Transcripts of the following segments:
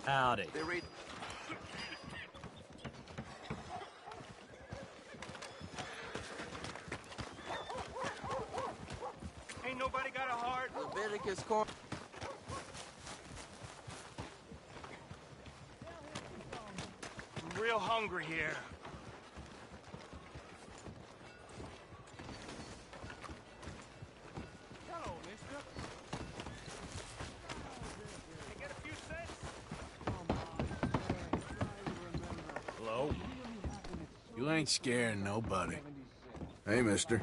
Howdy. They read. Ain't nobody got a heart. Leviticus corn. I'm real hungry here. Hello, mister. Can I get a few cents? Hello? You ain't scaring nobody. Hey, mister.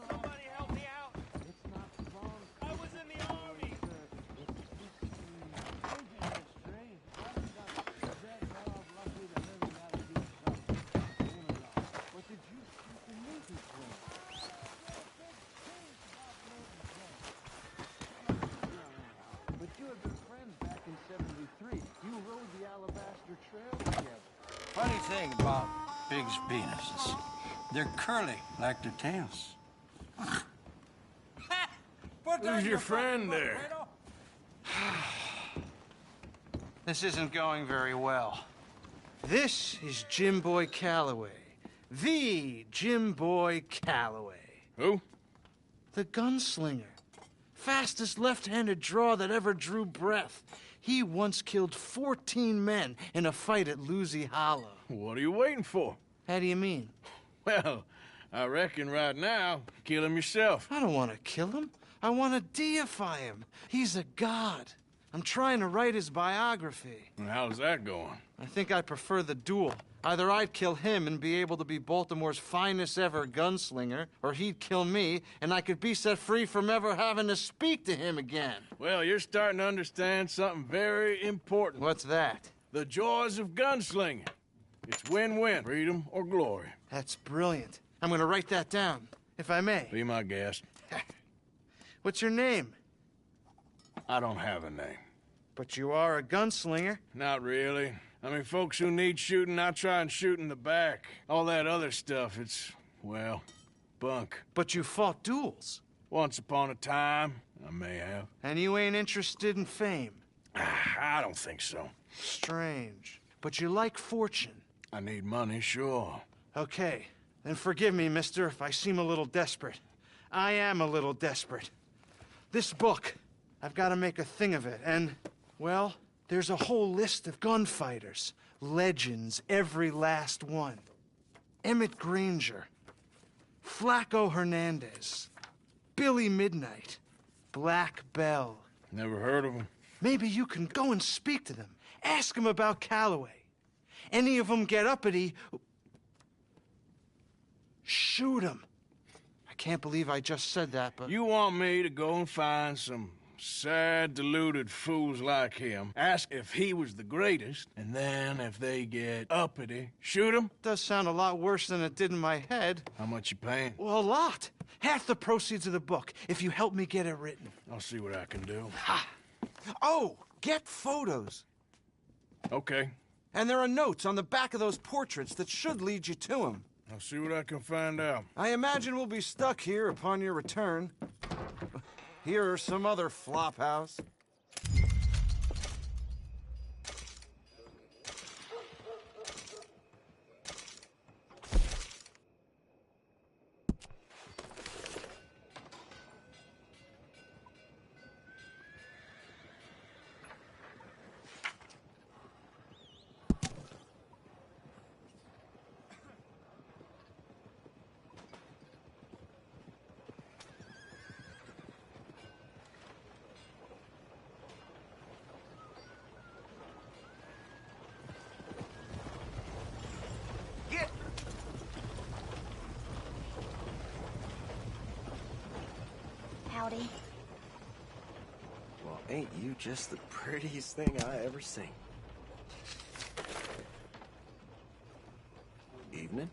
Somebody help me out. I was in the army. But you had been friends back in '73. You rode the Alabaster Trail together. Funny thing about pigs' penises. They're curly like their tails. Who's your friend there? This isn't going very well. This is Jim Boy Calloway. The Jim Boy Calloway. Who? The gunslinger. Fastest left-handed draw that ever drew breath. He once killed 14 men in a fight at Lucy Hollow. What are you waiting for? How do you mean? Well, I reckon right now, kill him yourself. I don't want to kill him. I want to deify him. He's a god. I'm trying to write his biography. And how's that going? I think I prefer the duel. Either I'd kill him and be able to be Baltimore's finest ever gunslinger, or he'd kill me and I could be set free from ever having to speak to him again. Well, you're starting to understand something very important. What's that? The joys of gunslinging. It's win-win, freedom or glory. That's brilliant. I'm gonna write that down, if I may. Be my guest. What's your name? I don't have a name. But you are a gunslinger. Not really. I mean, folks who need shooting, I try and shoot in the back. All that other stuff, it's, well, bunk. But you fought duels. Once upon a time, I may have. And you ain't interested in fame. I don't think so. Strange. But you like fortune. I need money, sure. Okay. Then forgive me, mister, if I seem a little desperate. I am a little desperate. This book, I've got to make a thing of it, and, well, there's a whole list of gunfighters. Legends, every last one. Emmett Granger, Flaco Hernandez, Billy Midnight, Black Bell. Never heard of him. Maybe you can go and speak to them. Ask them about Calloway. Any of them get uppity, shoot them. I can't believe I just said that, but... You want me to go and find some sad, deluded fools like him, ask if he was the greatest, and then if they get uppity, shoot him? Does sound a lot worse than it did in my head. How much you paying? Well, a lot. Half the proceeds of the book, if you help me get it written. I'll see what I can do. Ha! Oh, get photos. Okay. And there are notes on the back of those portraits that should lead you to him. I'll see what I can find out. I imagine we'll be stuck here upon your return. Here are some other flophouse. Howdy. Well, ain't you just the prettiest thing I ever seen? Evening?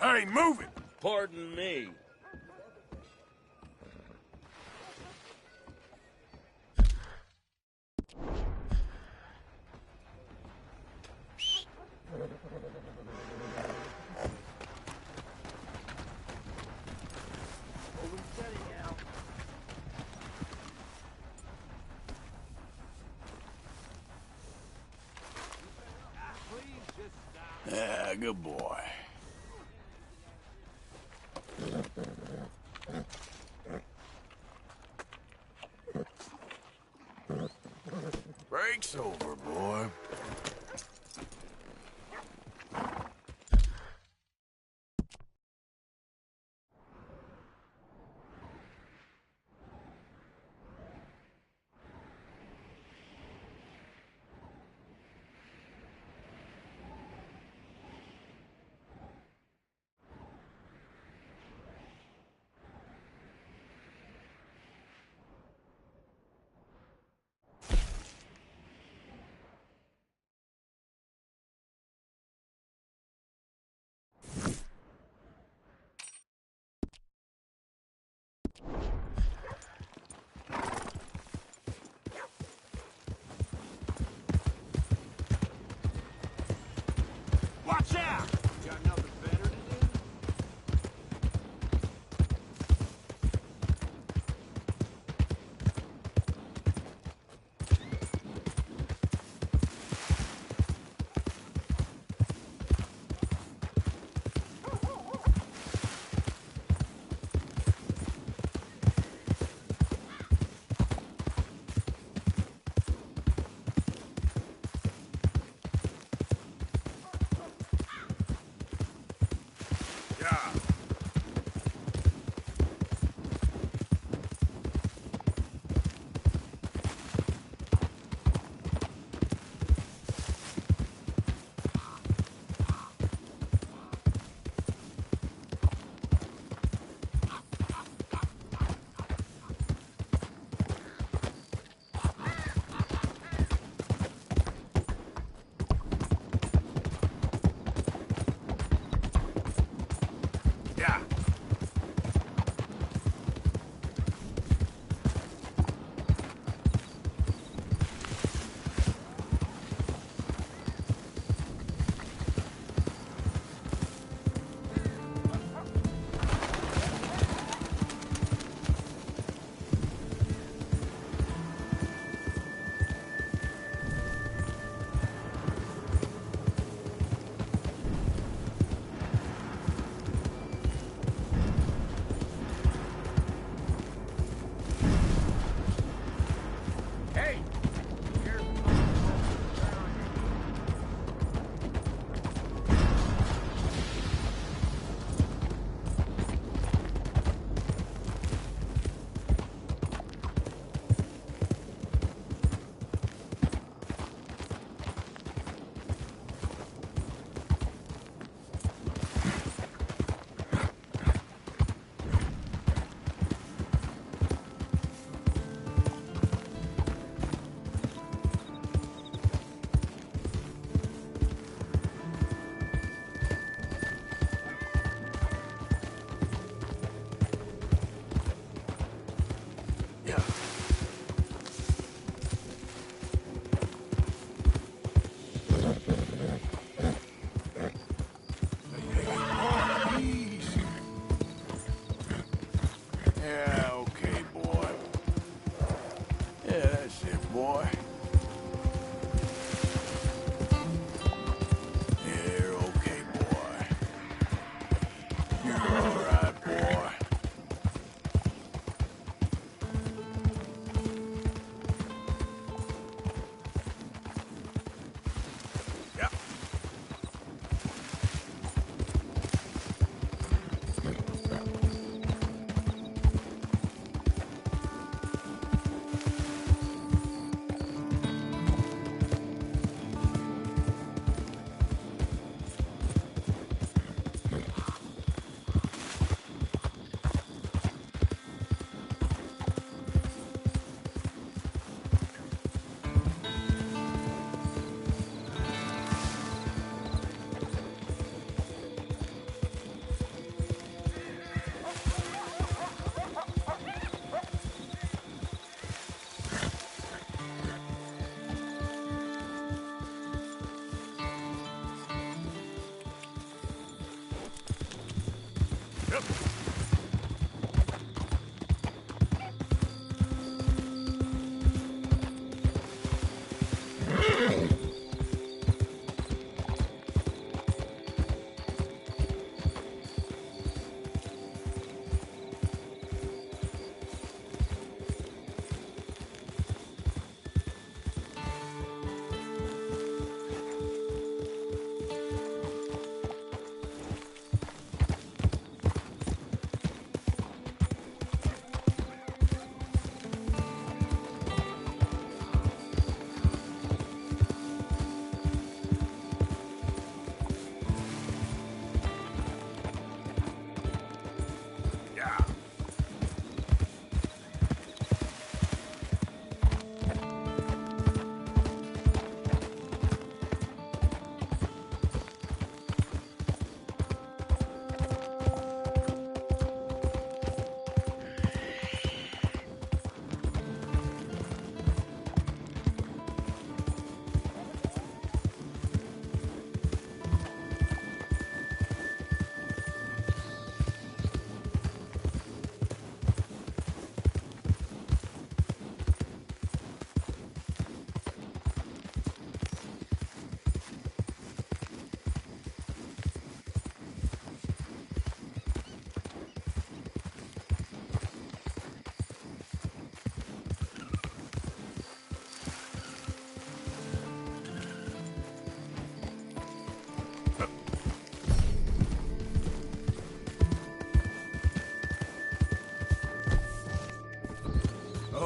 Hey, move it! Pardon me. good boy. Break's over, boy. Watch out! Got nothing better to do?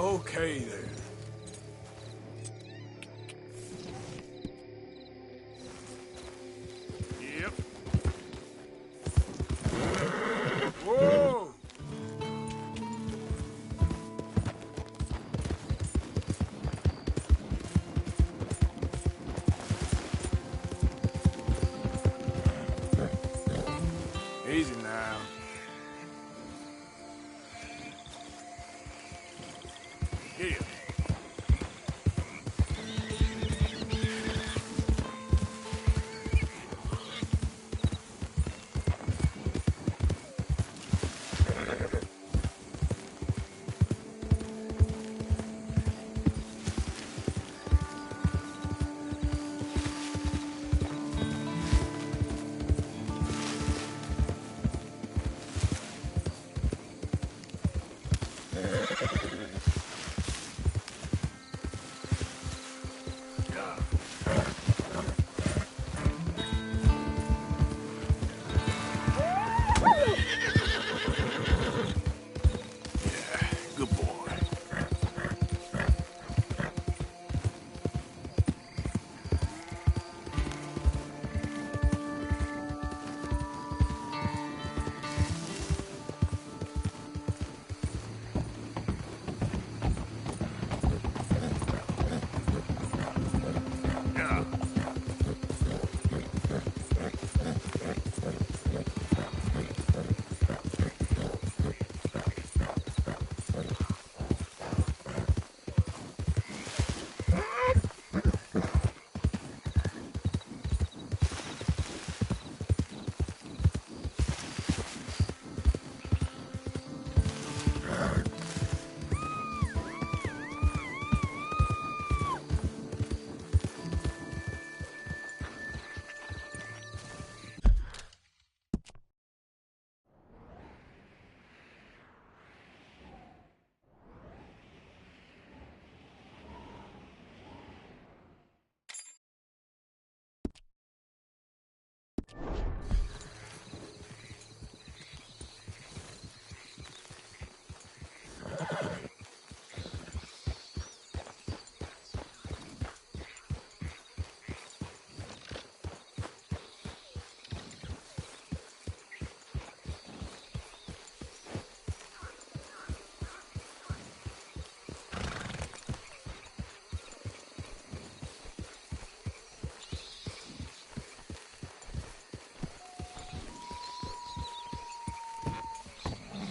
Okay, then. Yep. Whoa! Easy now. Here. Good boy. Yeah.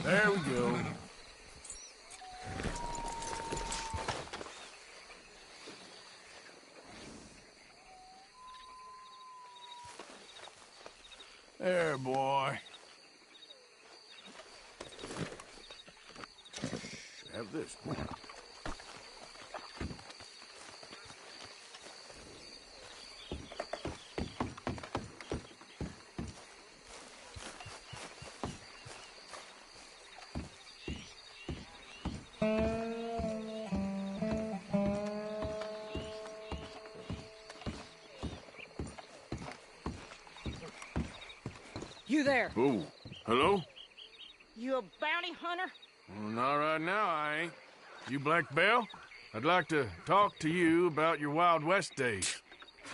There we go. There, boy. Have this. You there? Oh, hello? You a bounty hunter? Well, not right now, I ain't. You Black Belle? I'd like to talk to you about your Wild West days.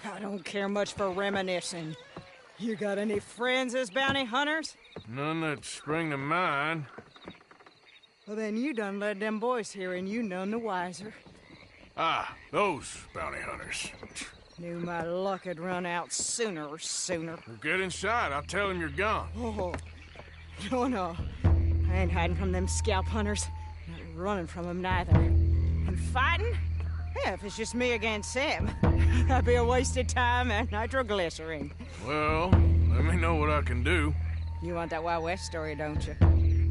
I don't care much for reminiscing. You got any friends as bounty hunters? None that spring to mind. Well, then you done led them boys here and you none the wiser. Ah, those bounty hunters. Knew my luck had run out sooner or sooner. Well, get inside. I'll tell him you're gone. Oh, no. I ain't hiding from them scalp hunters. Not running from them neither. And fighting? Yeah, if it's just me against them, that'd be a wasted time and nitroglycerin. Well, let me know what I can do. You want that Wild West story, don't you?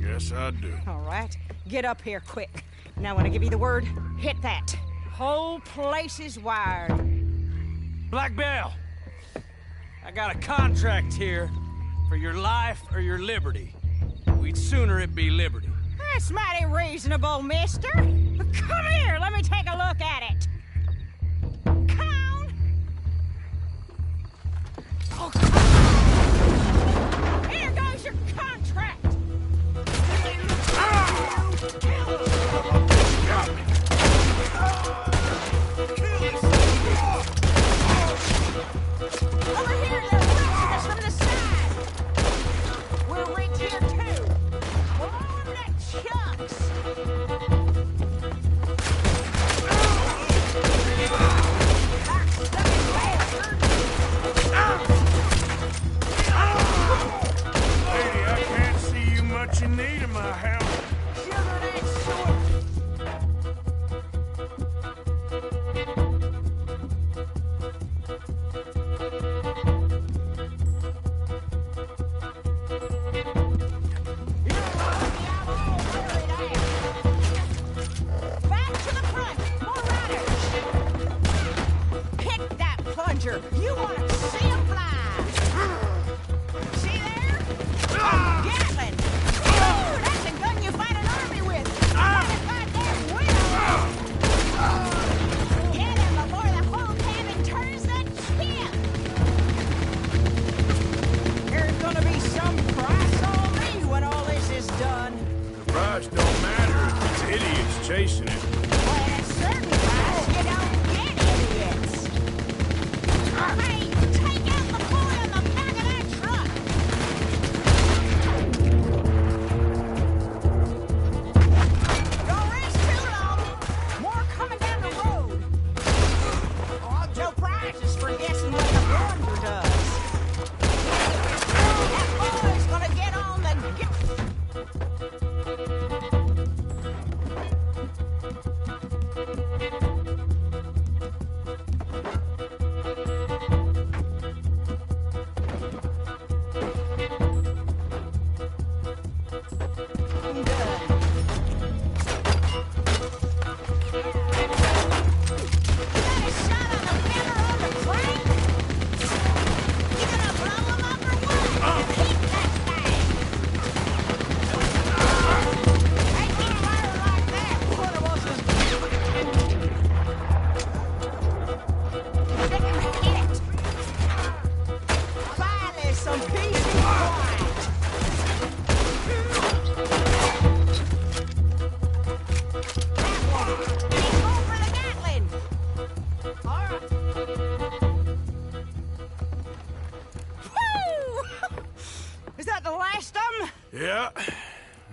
Yes, I do. All right. Get up here quick. Now when I give you the word, hit that. Whole place is wired. Black Belle, I got a contract here for your life or your liberty. We'd sooner it be liberty. That's mighty reasonable, mister. Come here, let me take a look at it. Come on. Oh, come on. Here goes your contract. Got me. Don't you need my help? Sugar that short. Back to the front! More riders! Hit that plunger! You want to see him fly! See there? Gatling! Ooh, that's a gun you fight an army with! Fight a goddamn widow! Get him before the whole cabin turns the chip! There's gonna be some price on me when all this is done. The price don't matter if it's idiots chasing it. Well, at a certain price, you don't get idiots. Hey, take out the boy on the back of that truck! Don't rest too long. More coming down the road. No prizes for guessing what the blunder does. That boy's gonna get on the... Some peace and quiet. That one. Keep going for the Gatling. All right. Woo! Is that the last of them? Yeah.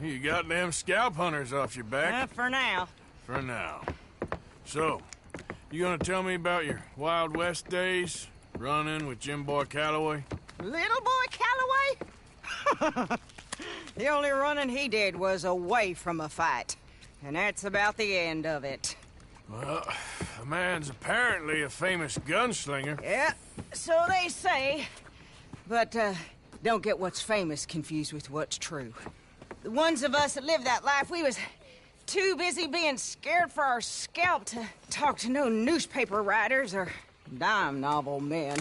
You got them scalp hunters off your back. For now. For now. So, you gonna tell me about your Wild West days? Running with Jim Boy Calloway? Little boy Calloway? The only running he did was away from a fight. And that's about the end of it. Well, the man's apparently a famous gunslinger. Yeah, so they say. But, don't get what's famous confused with what's true. The ones of us that lived that life, we was too busy being scared for our scalp to talk to no newspaper writers or dime novel men.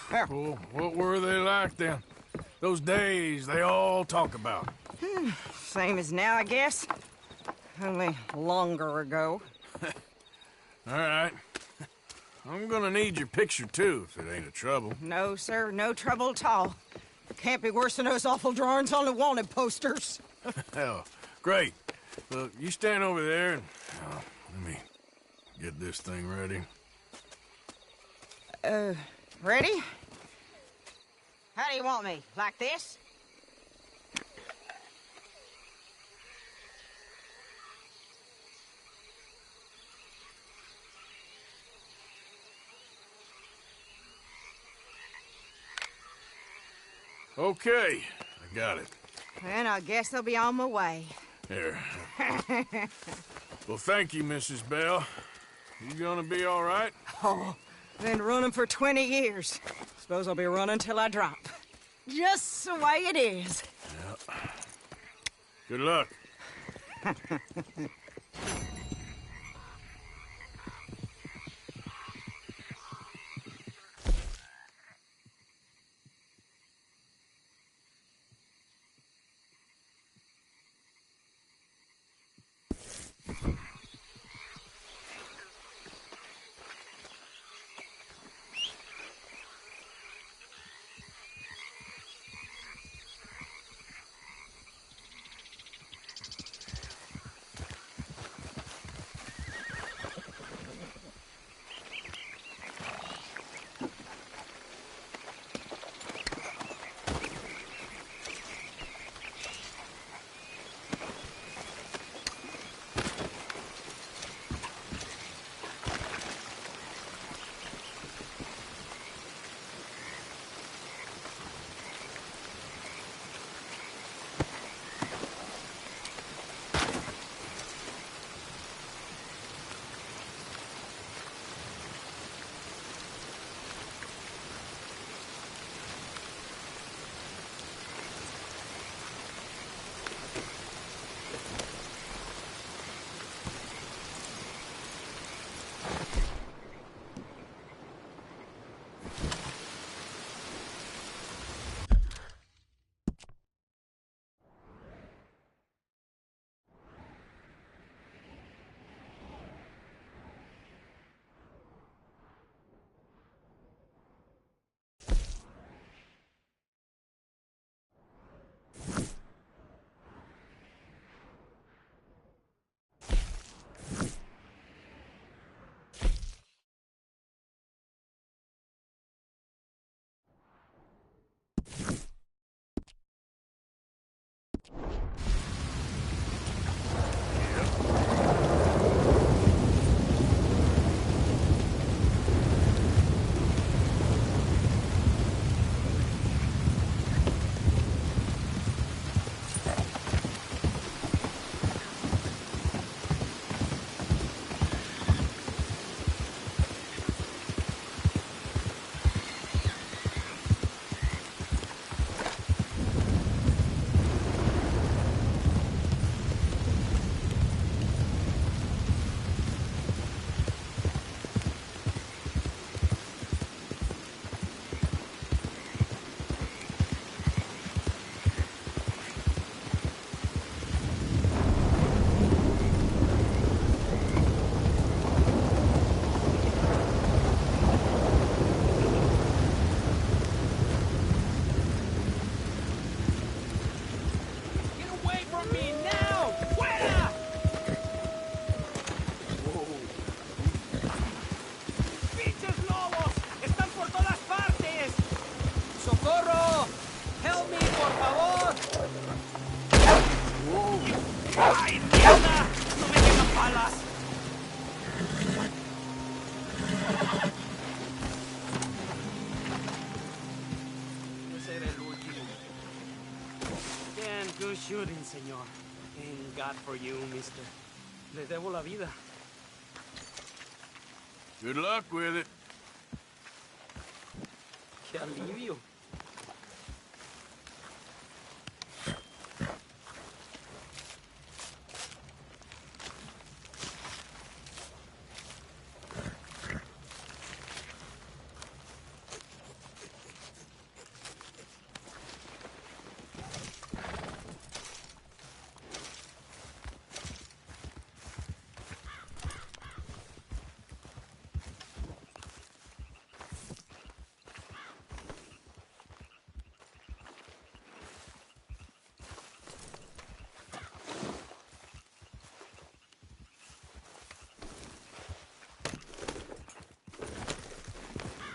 Well, what were they like then? Those days they all talk about. Same as now, I guess. Only longer ago. All right. I'm gonna need your picture, too, if it ain't a trouble. No, sir, no trouble at all. Can't be worse than those awful drawings on the wanted posters. Hell, great. Look, you stand over there and... let me get this thing ready. Ready? How do you want me? Like this? Okay, I got it. And I guess I'll be on my way. Here. Well, thank you, Mrs. Bell. You gonna be all right? Oh, been running for 20 years. Suppose I'll be running till I drop. Just the way it is. Yeah. Good luck. Good shooting, señor. Thank God for you, mister. Le debo la vida. Good luck with it. Qué alivio.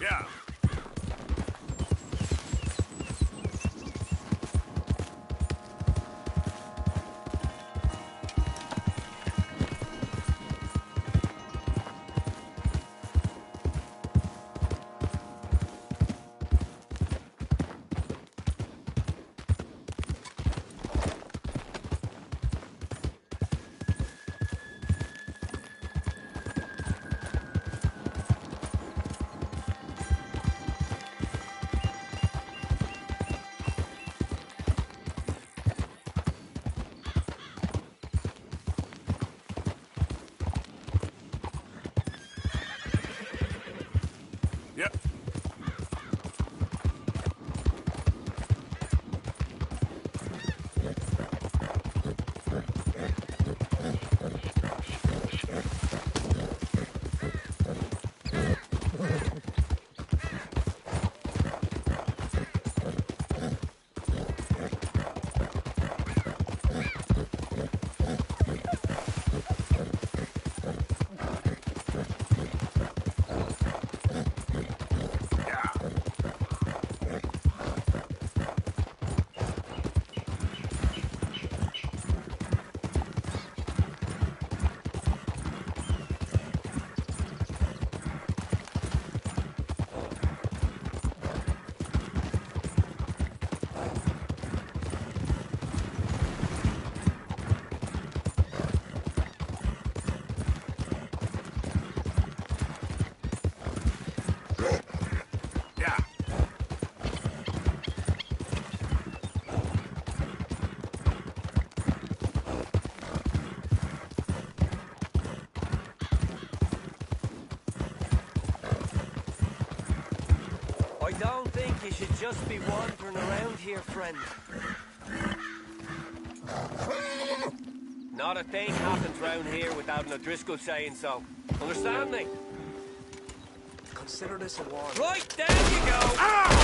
Yeah. Yep. I don't think you should just be wandering around here, friend. Not a thing happens round here without an O'Driscoll saying so. Understand me? Consider this a warning. Right, there you go! Ah!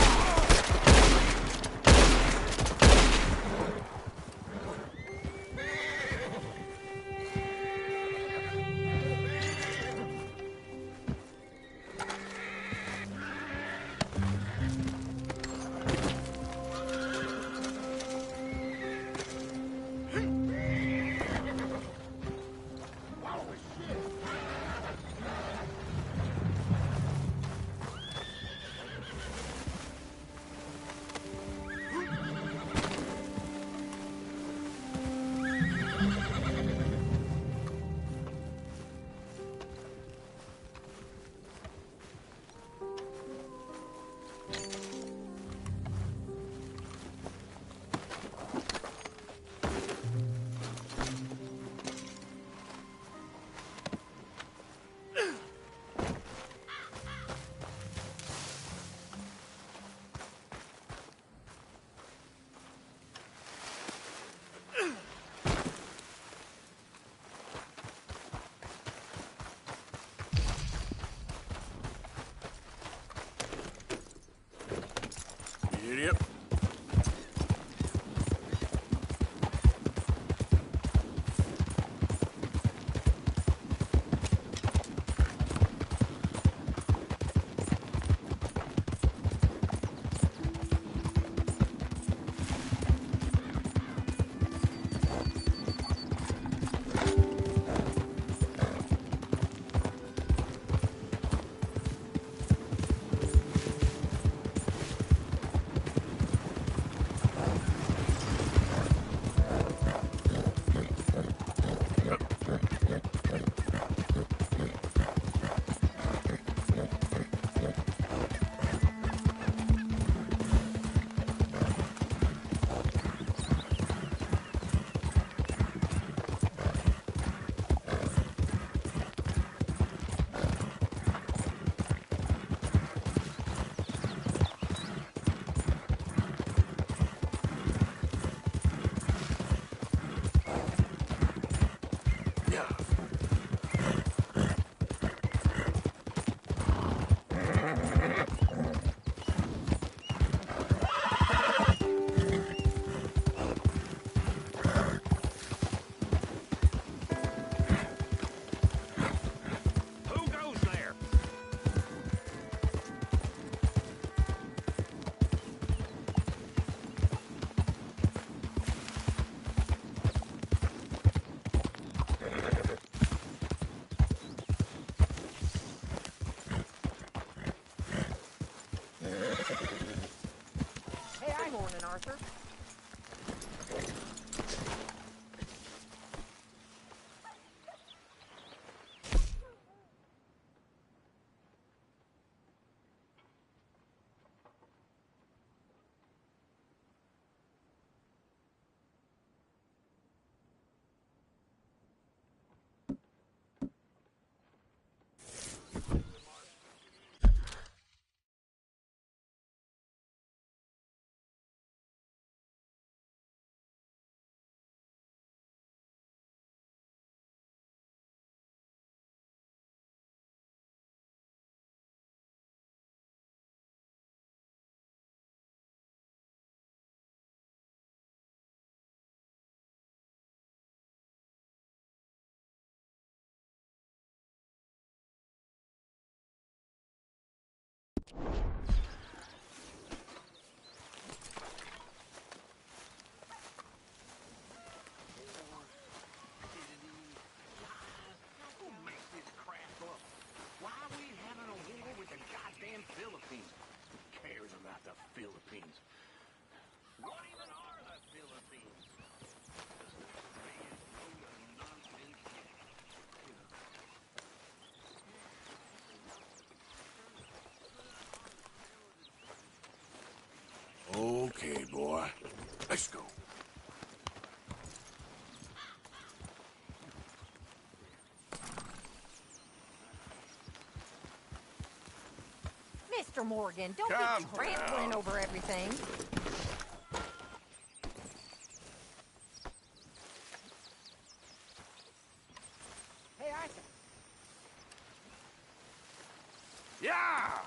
Mr. Morgan, don't Calm be trampling over everything. Hey, Arthur. Yeah!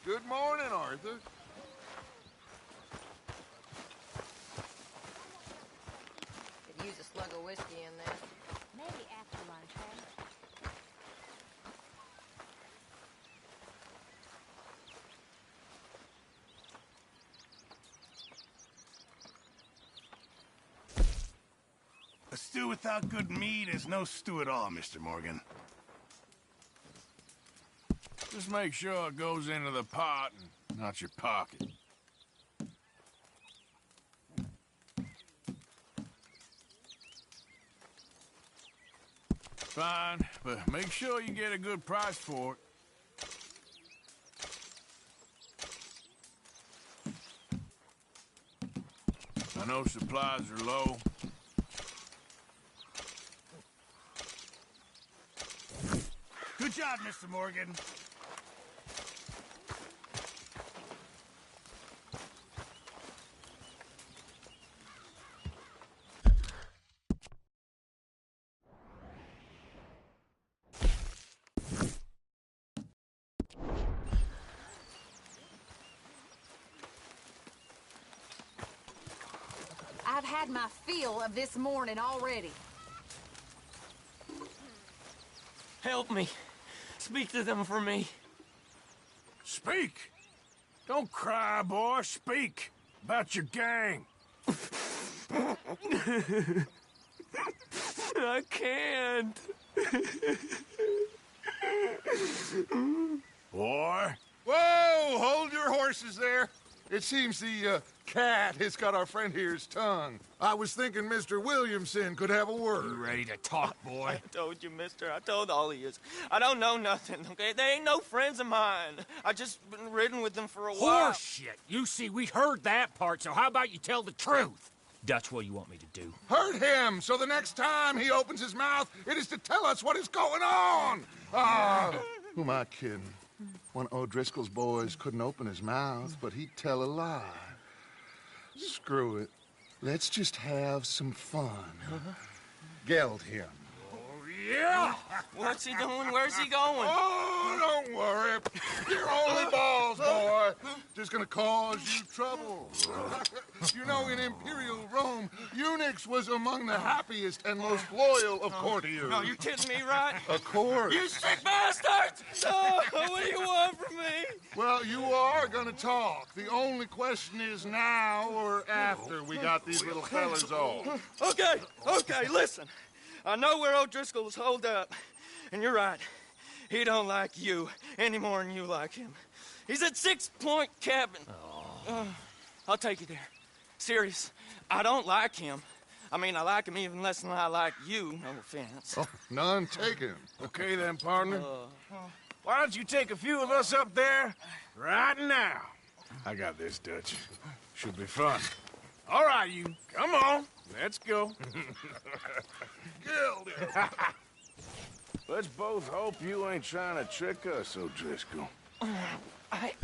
Good morning, Arthur. Could use a slug of whiskey in there. Maybe after lunch, eh? A stew without good meat is no stew at all, Mr. Morgan. Just make sure it goes into the pot and not your pocket. Fine, but make sure you get a good price for it. I know supplies are low. Good job, Mr. Morgan. I've had my fill of this morning already. Help me. Speak to them for me. Speak! Don't cry, boy. Speak about your gang. I can't. Boy. Whoa! Hold your horses there. It seems the cat has got our friend here's tongue. I was thinking Mr. Williamson could have a word. You ready to talk, boy? I told you, mister. I told all of you. I don't know nothing, okay? They ain't no friends of mine. I just been ridden with them for a while. Horseshit! You see, we heard that part, so how about you tell the truth? That's what you want me to do. Hurt him, so the next time he opens his mouth, it is to tell us what is going on. Ah, who am I kidding? One of O'Driscoll's boys couldn't open his mouth, but he'd tell a lie. Screw it. Let's just have some fun. Geld him. Yeah! What's he doing? Where's he going? Oh, don't worry. You're only balls, boy. Just gonna cause you trouble. You know, in Imperial Rome, eunuchs was among the happiest and most loyal of courtiers. No, you kidding me, right? Of course. You sick bastards! No, what do you want from me? Well, you are gonna talk. The only question is now or after we got these little fellas off. Okay, listen. I know where O'Driscoll's holed up, and you're right. He don't like you any more than you like him. He's at 6 Point Cabin. I'll take you there. Serious. I don't like him. I mean, I like him even less than I like you, no offense. Oh, none taken. Okay then, partner. Why don't you take a few of us up there right now? I got this, Dutch. Should be fun. All right, you. Come on. Let's go. Geld. Let's both hope you ain't trying to trick us, O'Driscoll. I...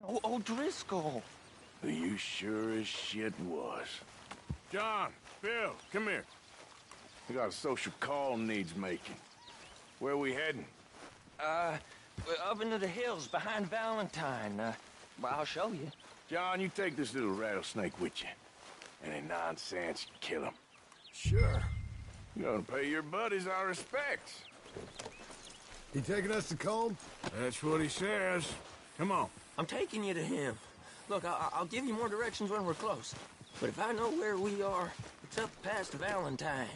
Oh, O'Driscoll. You sure as shit was. John, Bill, come here. We got a social call needs making. Where we heading? Up into the hills behind Valentine. Well, I'll show you. John, you take this little rattlesnake with you. Any nonsense, kill him. Sure. You're gonna pay your buddies our respects. He taking us to Combe? That's what he says. Come on. I'm taking you to him. Look, I'll give you more directions when we're close. But if I know where we are, it's up past Valentine.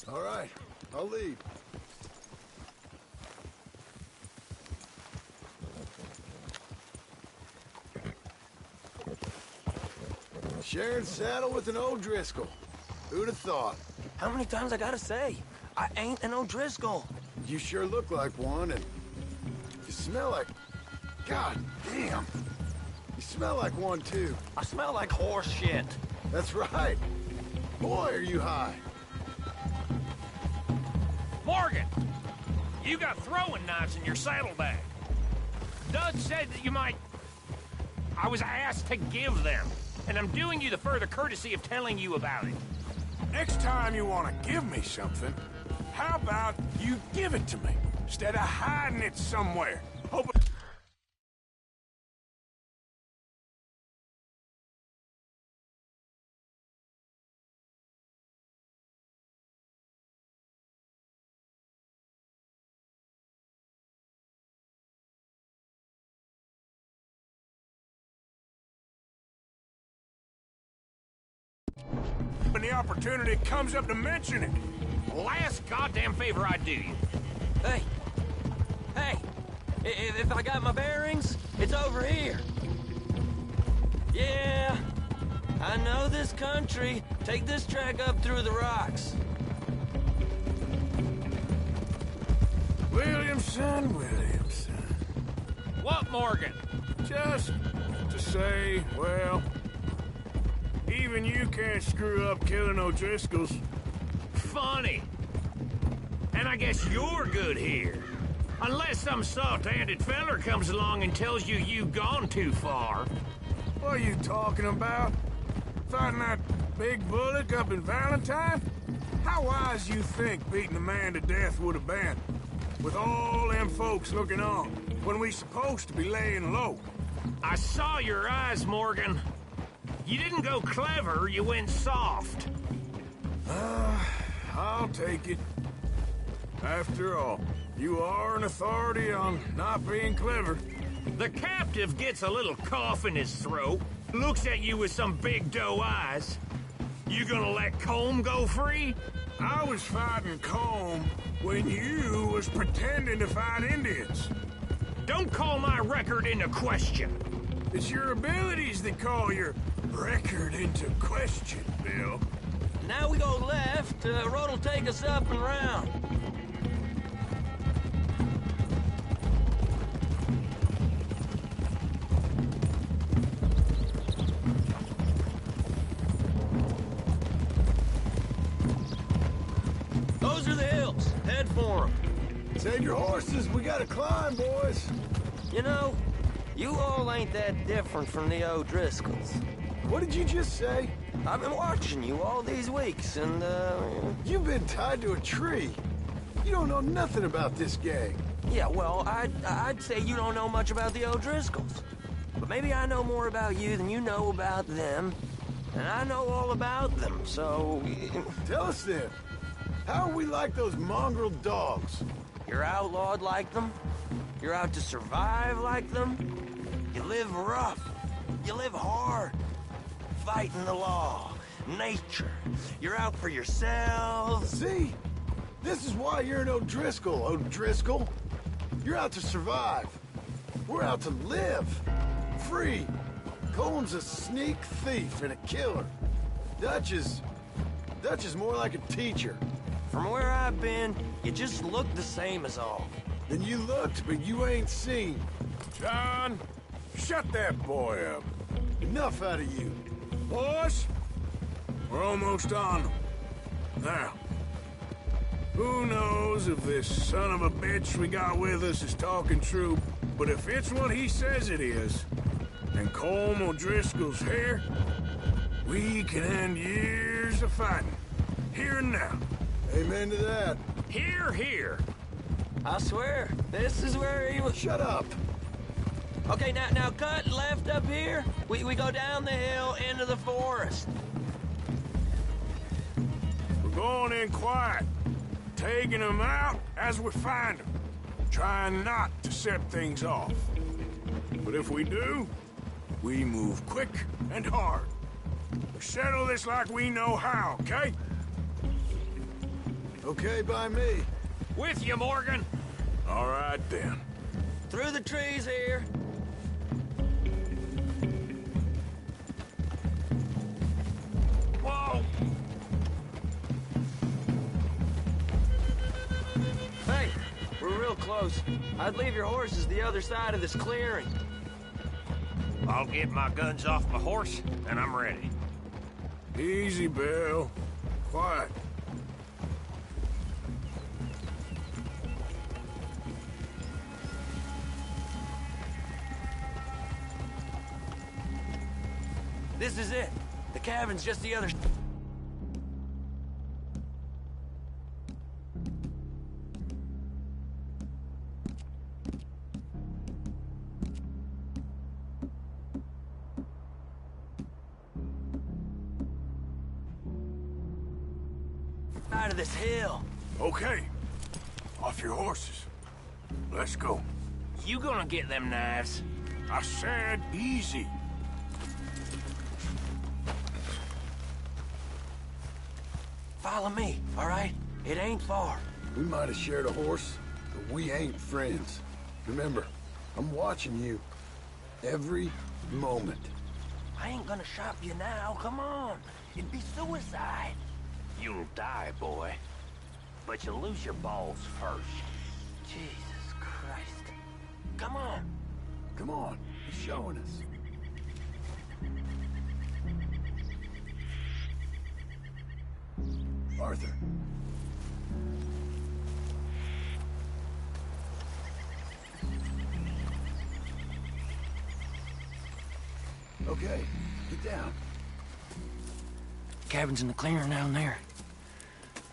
All right, I'll lead. Sharing saddle with an O'Driscoll. Who'd have thought? How many times I gotta say? I ain't an O'Driscoll. You sure look like one, and you smell like... God damn. You smell like one, too. I smell like horse shit. That's right. Boy, are you high. Morgan! You got throwing knives in your saddlebag. Dud said that you might... I was asked to give them, and I'm doing you the further courtesy of telling you about it. Next time you want to give me something, how about you give it to me, instead of hiding it somewhere? Hope when the opportunity comes up to mention it. Last goddamn favor I do you. Hey! Hey! If I got my bearings, it's over here. Yeah, I know this country. Take this track up through the rocks. Williamson. What, Morgan? Just to say, well, even you can't screw up killing O'Driscolls. Funny. And I guess you're good here. Unless some soft-handed feller comes along and tells you you've gone too far. What are you talking about? Fighting that big bullock up in Valentine? How wise you think beating a man to death would have been? With all them folks looking on, when we supposed to be laying low. I saw your eyes, Morgan. You didn't go clever, you went soft. I'll take it. After all, you are an authority on not being clever. The captive gets a little cough in his throat, looks at you with some big doe eyes. You gonna let Combe go free? I was fighting Combe when you was pretending to fight Indians. Don't call my record into question. It's your abilities that call your record into question, Bill. Now we go left. Road'll take us up and round. Those are the hills. Head for them. Save your horses. We gotta climb, boys. You know, you all ain't that different from the O'Driscolls. What did you just say? I've been watching you all these weeks, and, You've been tied to a tree. You don't know nothing about this gang. Yeah, well, I'd say you don't know much about the O'Driscolls. But maybe I know more about you than you know about them. And I know all about them, so... Tell us then. How are we like those mongrel dogs? You're outlawed like them. You're out to survive like them. You live rough. You live hard. Fighting the law. Nature. You're out for yourselves. See? This is why you're an O'Driscoll, O'Driscoll. You're out to survive. We're out to live. Free. Cole's a sneak thief and a killer. Dutch is more like a teacher. From where I've been, you just look the same as all. Then you looked, but you ain't seen. John, shut that boy up. Enough out of you. Boys, we're almost on them. Now, who knows if this son of a bitch we got with us is talking true, but if it's what he says it is, and comb O'Driscoll's hair, we can end years of fighting, here and now. Amen to that. Here, here. I swear, this is where he was. Shut up. Okay, now cut left up here. We go down the hill into the forest. We're going in quiet, taking them out as we find them, trying not to set things off. But if we do, we move quick and hard. We settle this like we know how, okay? Okay by me. With you, Morgan. All right, then. Through the trees here. Whoa! Hey, we're real close. I'd leave your horses the other side of this clearing. I'll get my guns off my horse, and I'm ready. Easy, Bill. Quiet. This is it. The cabin's just the other... side of this hill. Okay. Off your horses. Let's go. You gonna get them knives? I said easy. Follow me, all right? It ain't far. We might have shared a horse, but we ain't friends. Remember, I'm watching you every moment. I ain't gonna shop you now, come on. It'd be suicide. You'll die, boy. But you'll lose your balls first. Jesus Christ. Come on. Come on, he's showing us. Arthur. Okay, get down. Cabin's in the clearing down there.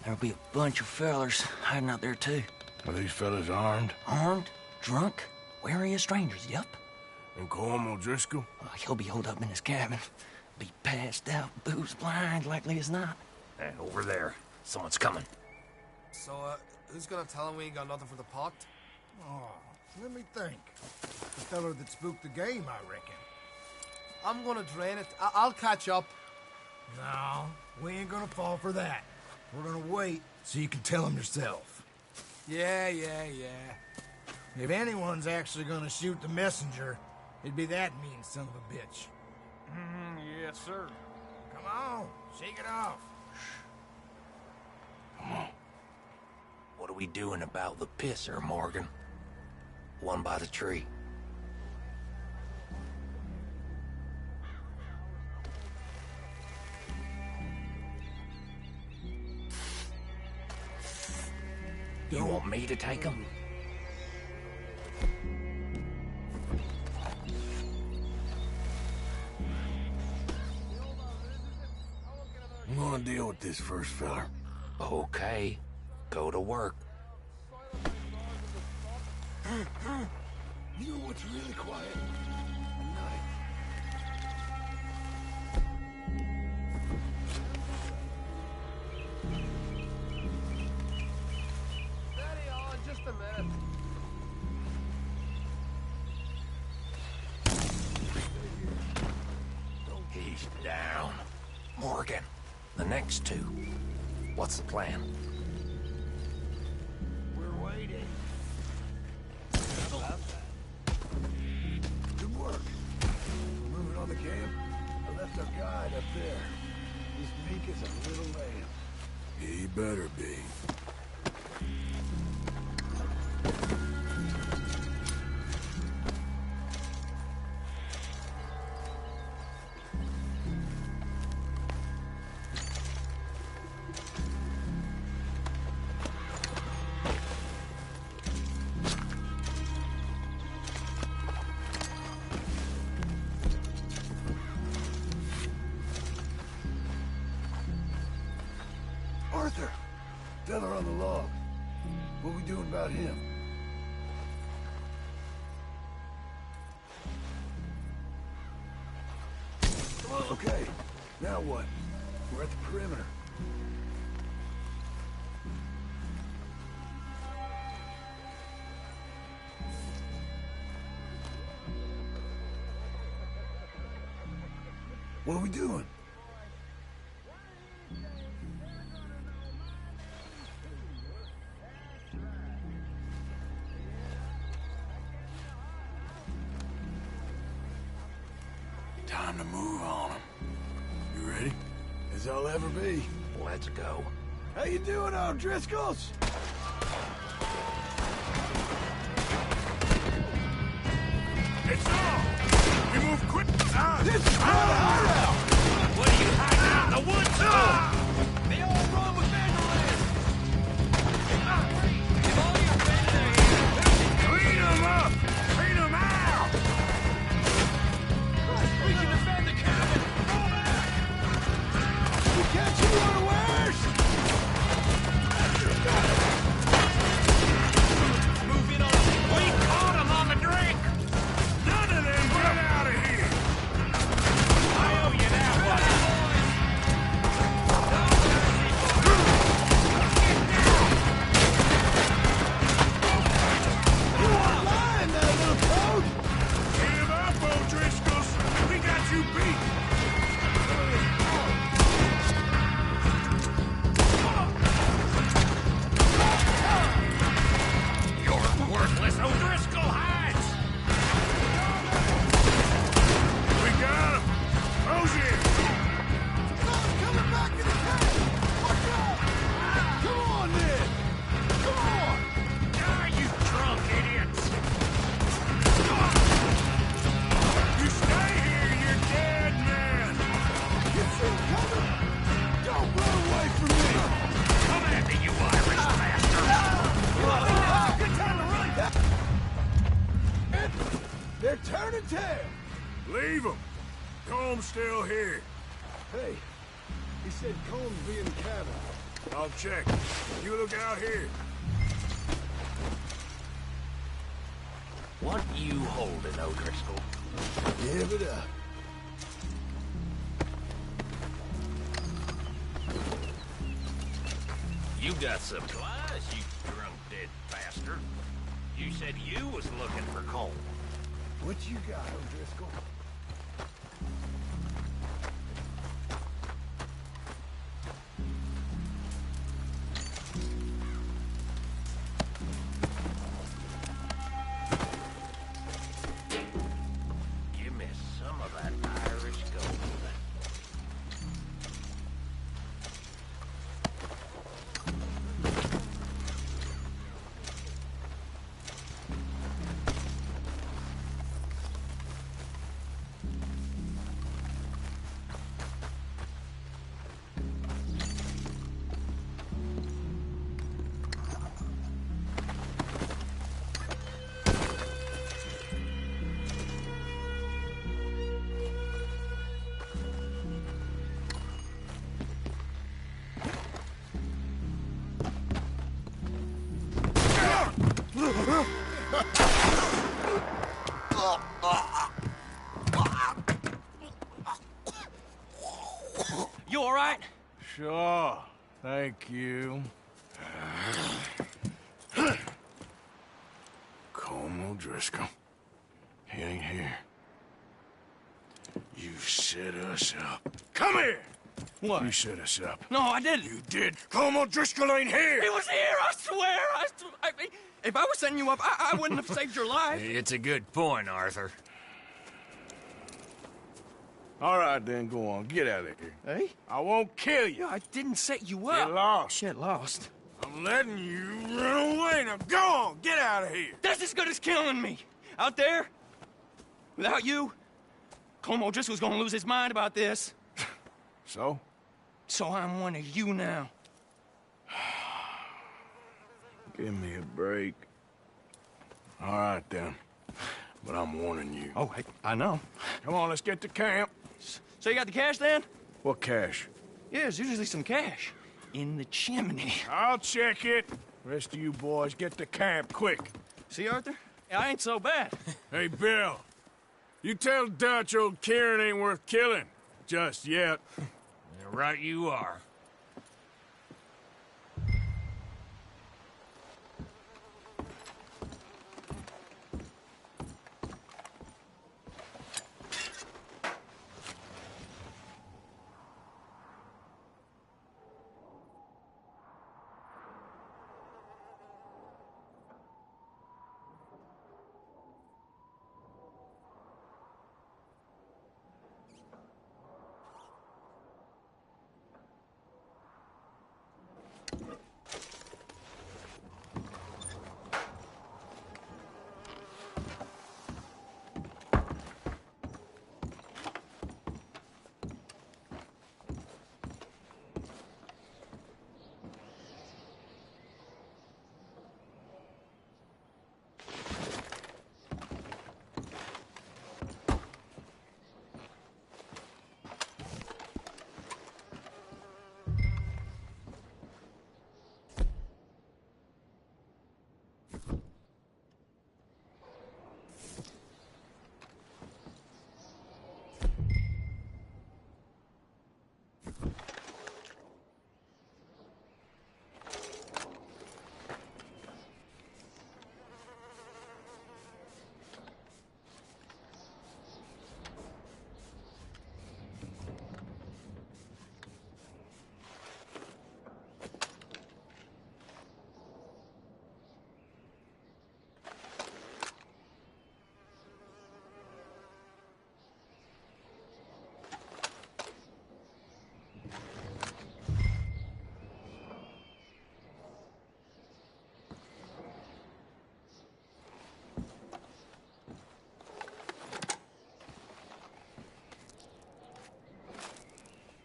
There'll be a bunch of fellers hiding out there, too. Are these fellas armed? Armed, drunk, wary of strangers, yup. And Colm O'Driscoll? He'll be holed up in his cabin. Be passed out, booze blind, likely as not. And over there. Someone's coming. So, who's gonna tell him we ain't got nothing for the pot? Oh, let me think. The feller that spooked the game, I reckon. I'm gonna drain it. I'll catch up. No, we ain't gonna fall for that. We're gonna wait so you can tell him yourself. Yeah. If anyone's actually gonna shoot the messenger, it'd be that mean son of a bitch. Yes, sir. Come on, shake it off. What are we doing about the pisser, Morgan? One by the tree. You want me to take him? I'm gonna deal with this first fella. Okay. Go to work. You know what's really quiet? A knife. Steady on, just a minute. He's down. Morgan, the next two. What's the plan? We're waiting. Good work. Moving on the camp. I left our guide up there. He's meek as a little lamb. He better be. Arthur, fella on the log. What we doing about him? Okay, now what? We're at the perimeter. What are we doing? Time to move on them. You ready? As I'll ever be. Let's go. How you doing, O'Driscolls? It's on! We move quick! This is not a hideout! What are you hiding out in the woods for? They all run with Vanderland! Give all your friends out here! Clean them up! Clean them out! We can defend the cabin! Fall back! You catch you unawares! Move in on us! We caught him on the drink! None of them get out of here! I owe you that one. You aren't lying, that little toad! Give up, O'Driscolls! We got you beat! You're worthless O'Driscoll hides! We got him! Rosie! Something's coming back in the cave! Watch out! Come on, then! Come on! Ah, you drunk idiots! You stay here, you dead man! You see him coming? Don't run away from me! Come at me, you Irish bastard! Good time to run! They're turning tail! Leave them! Comb's still here. Hey, he said Combs be in the cabin. I'll check. You look out here. What you holding, O'Driscoll? Give it up. You got supplies, you drunk dead bastard. You said you was looking for coal. What you got, O'Driscoll? Give me some of that Irish gold. You all right? Sure. Thank you. Colm O'Driscoll. He ain't here. You set us up. Come here! What? You set us up. No, I didn't. You did. Colm O'Driscoll ain't here! He was here, I swear! If I was setting you up, I wouldn't have saved your life. It's a good point, Arthur. All right, then, go on. Get out of here. Hey? I won't kill you. I didn't set you Get up. lost. Get lost. I'm letting you run away. Now go on. Get out of here. That's as good as killing me. Out there, without you, Colm O'Driscoll's gonna lose his mind about this. So? So I'm one of you now. Give me a break. All right, then. But I'm warning you. Oh, I know. Come on, let's get to camp. So you got the cash then? What cash? Yeah, there's usually some cash. in the chimney. I'll check it. Rest of you boys, get to camp, quick. See, Arthur? I ain't so bad. Hey, Bill. You tell Dutch old Kieran ain't worth killing. Just yet. Yeah, right you are.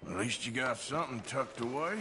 At least you got something tucked away.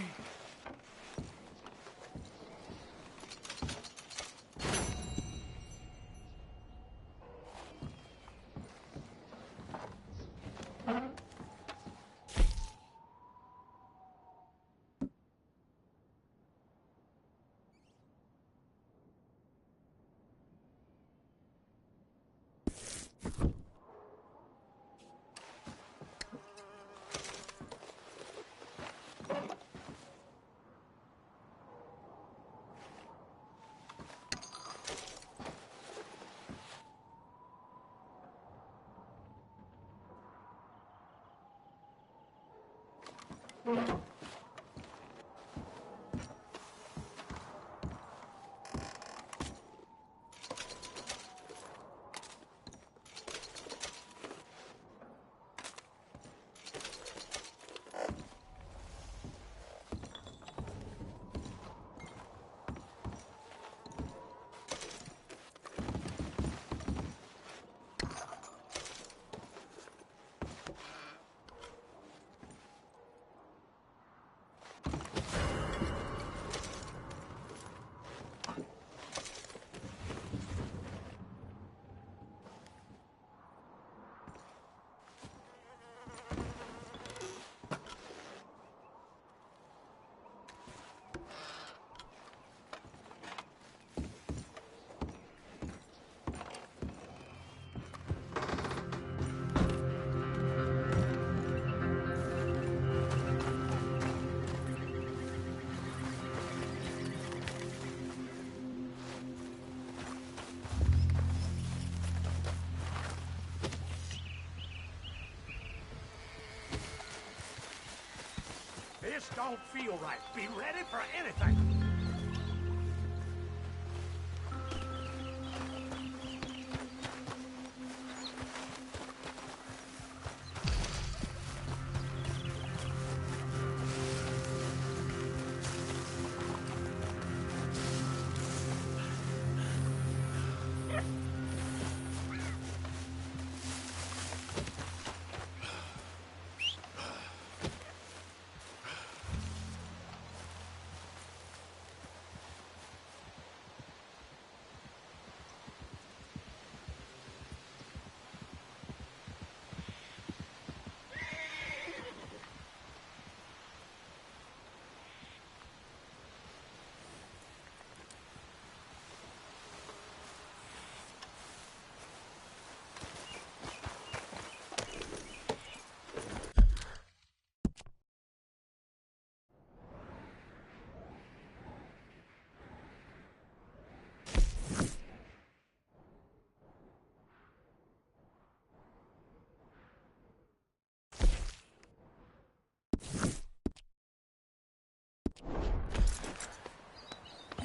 This don't feel right. Be ready for anything.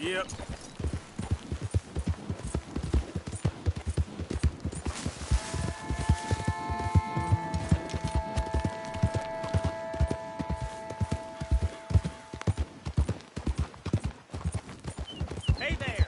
Yep. Hey there!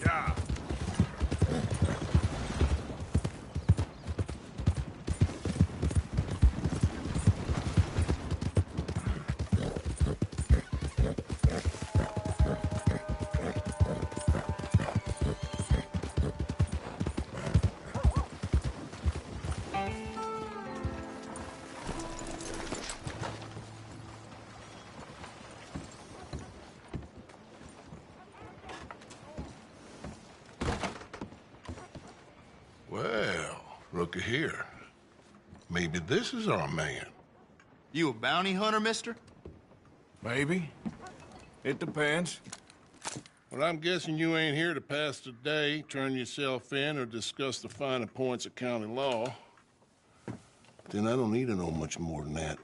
Yeah. Well, looky here. Maybe this is our man. You a bounty hunter, mister? Maybe. It depends. Well, I'm guessing you ain't here to pass the day, turn yourself in, or discuss the finer points of county law. Then I don't need to know much more than that,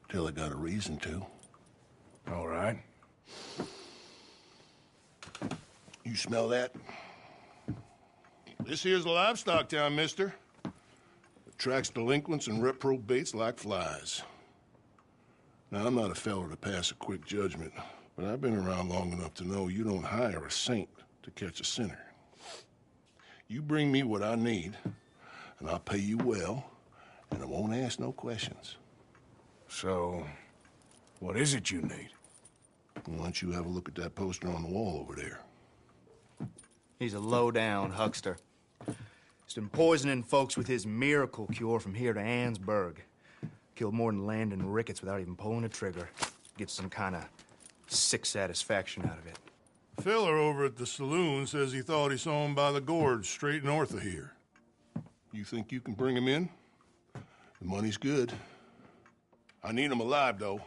till I got a reason to. All right. You smell that? This here's a livestock town, mister. Attracts delinquents and reprobates like flies. Now, I'm not a fellow to pass a quick judgment, but I've been around long enough to know you don't hire a saint to catch a sinner. You bring me what I need, and I'll pay you well, and I won't ask no questions. So, what is it you need? Why don't you have a look at that poster on the wall over there? He's a low-down huckster. He's been poisoning folks with his miracle cure from here to Annesburg. Killed more than Landon Ricketts without even pulling a trigger. Gets some kind of sick satisfaction out of it. Filler over at the saloon says he thought he saw him by the gorge straight north of here. You think you can bring him in? The money's good. I need him alive, though.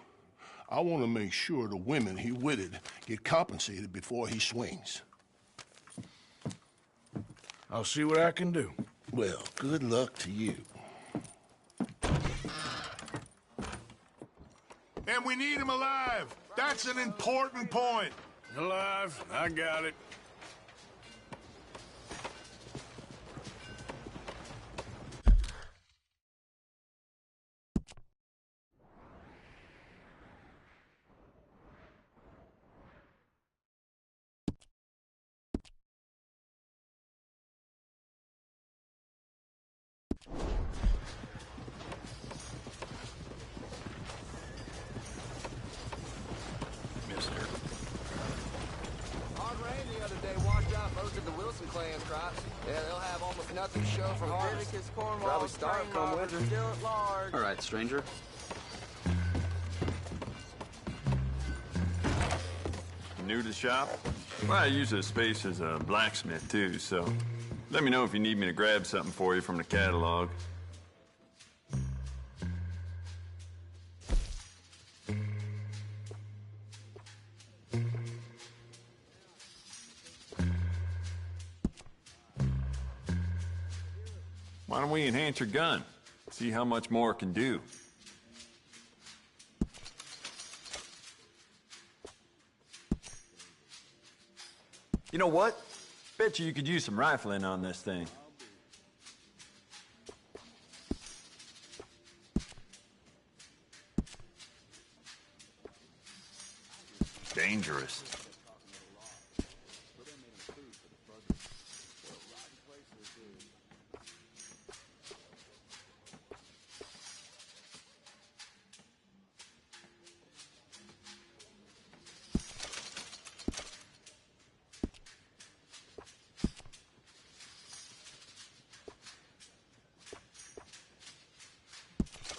I want to make sure the women he witted get compensated before he swings. I'll see what I can do. Well, good luck to you. And we need him alive. That's an important point. Alive, I got it. Nothing to show from harvest. Probably start come winter. Still at large. All right, stranger. New to the shop? Well, I use this space as a blacksmith, too, so let me know if you need me to grab something for you from the catalog. Why don't we enhance your gun? See how much more it can do. You know what? Bet you could use some rifling on this thing. Dangerous.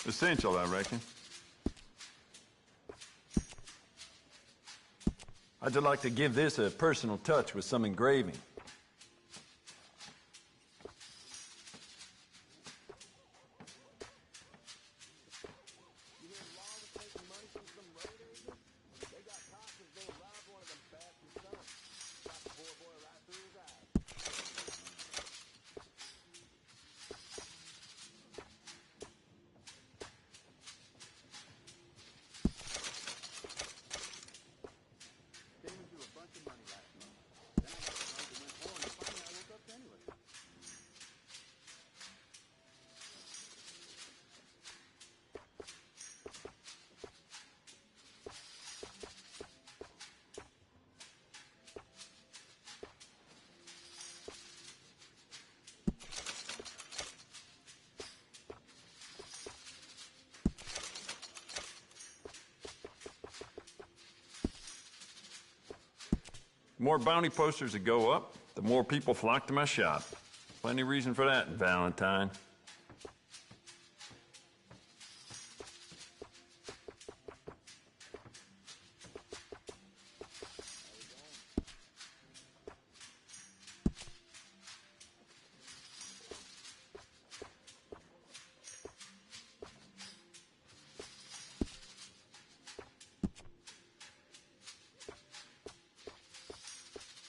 Essential, I reckon. I'd like to give this a personal touch with some engraving. The more bounty posters that go up, the more people flock to my shop. Plenty of reason for that, Valentine.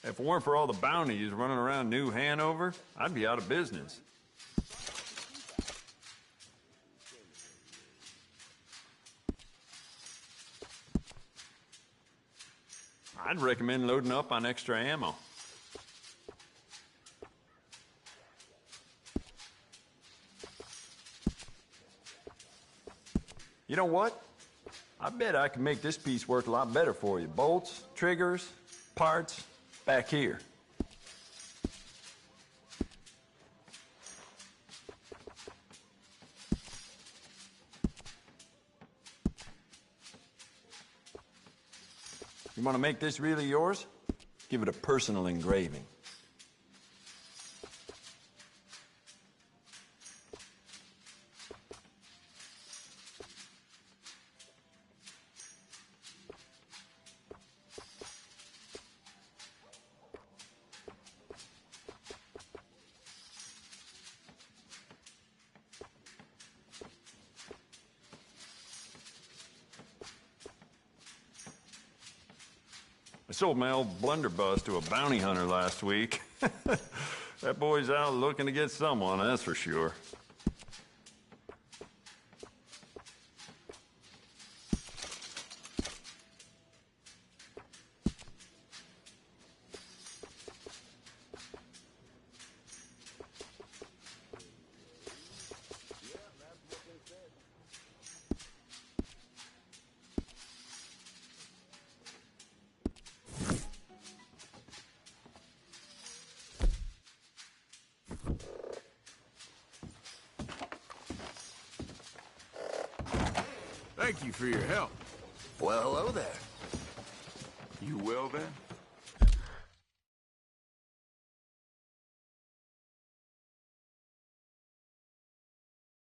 If it weren't for all the bounties running around New Hanover, I'd be out of business. I'd recommend loading up on extra ammo. You know what? I bet I can make this piece work a lot better for you. Bolts, triggers, parts, back here. You want to make this really yours? Give it a personal engraving. I sold my old blunderbuss to a bounty hunter last week. That boy's out looking to get someone, that's for sure. Thank you for your help. Well, hello there. You well, then?